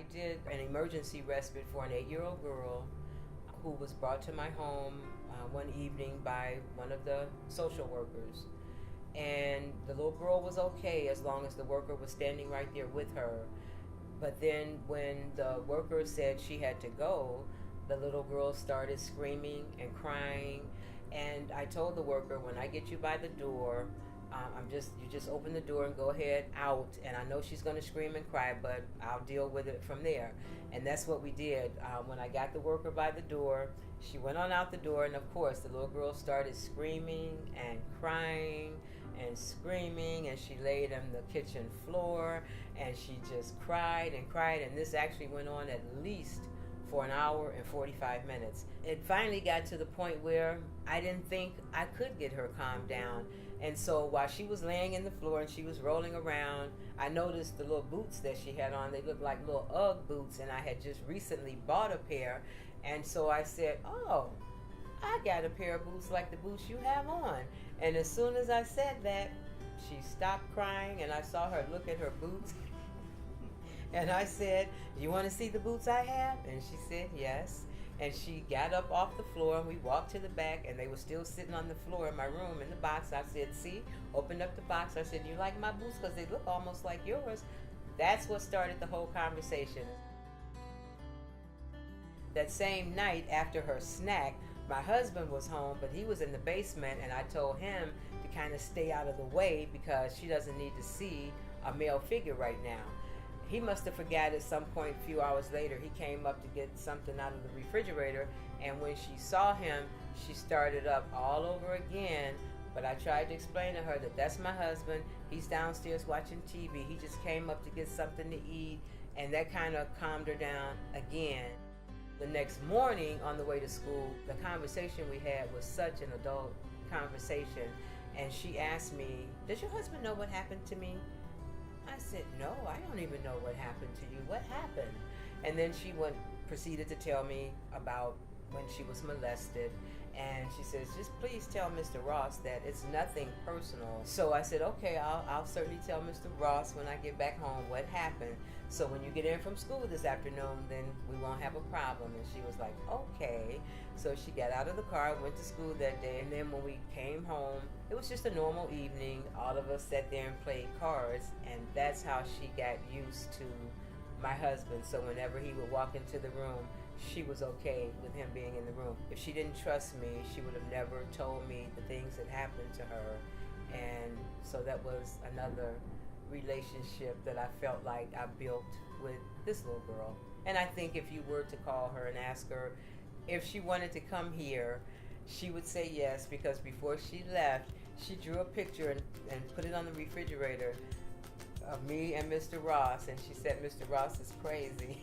I did an emergency respite for an 8-year-old girl who was brought to my home one evening by one of the social workers. And the little girl was okay as long as the worker was standing right there with her. But then when the worker said she had to go, the little girl started screaming and crying. And I told the worker, when I get you by the door, you just open the door and go ahead out. And I know she's going to scream and cry, but I'll deal with it from there. And that's what we did. When I got the worker by the door, she went on out the door, and of course the little girl started screaming and crying and screaming, and she laid on the kitchen floor and she just cried and cried. And this actually went on at least for an hour and 45 minutes. It finally got to the point where I didn't think I could get her calmed down. And so while she was laying in the floor and she was rolling around, I noticed the little boots that she had on. They looked like little Ugg boots, and I had just recently bought a pair. And so I said, oh, I got a pair of boots like the boots you have on. And as soon as I said that, she stopped crying, and I saw her look at her boots. And I said, you want to see the boots I have? And she said, yes. And she got up off the floor, and we walked to the back, and they were still sitting on the floor in my room in the box. I said, see, opened up the box. I said, you like my boots because they look almost like yours. That's what started the whole conversation. That same night after her snack, my husband was home, but he was in the basement, and I told him to kind of stay out of the way because she doesn't need to see a male figure right now. He must have forgot at some point a few hours later. He came up to get something out of the refrigerator, and when she saw him, she started up all over again. But I tried to explain to her that that's my husband. He's downstairs watching TV. He just came up to get something to eat, and that kind of calmed her down again. The next morning on the way to school, the conversation we had was such an adult conversation, and she asked me, does your husband know what happened to me? I said, no, I don't even know what happened to you. What happened? And then she proceeded to tell me about when she was molested. And she says, just please tell Mr. Ross that it's nothing personal. So I said, okay, I'll certainly tell Mr. Ross when I get back home what happened. So when you get in from school this afternoon, then we won't have a problem. And she was like, okay. So she got out of the car, went to school that day. And then when we came home, it was just a normal evening. All of us sat there and played cards. And that's how she got used to my husband. So whenever he would walk into the room, she was okay with him being in the room. If she didn't trust me, she would have never told me the things that happened to her. And so that was another relationship that I felt like I built with this little girl. And I think if you were to call her and ask her if she wanted to come here, she would say yes, because before she left, she drew a picture and put it on the refrigerator of me and Mr. Ross, and she said Mr. Ross is crazy.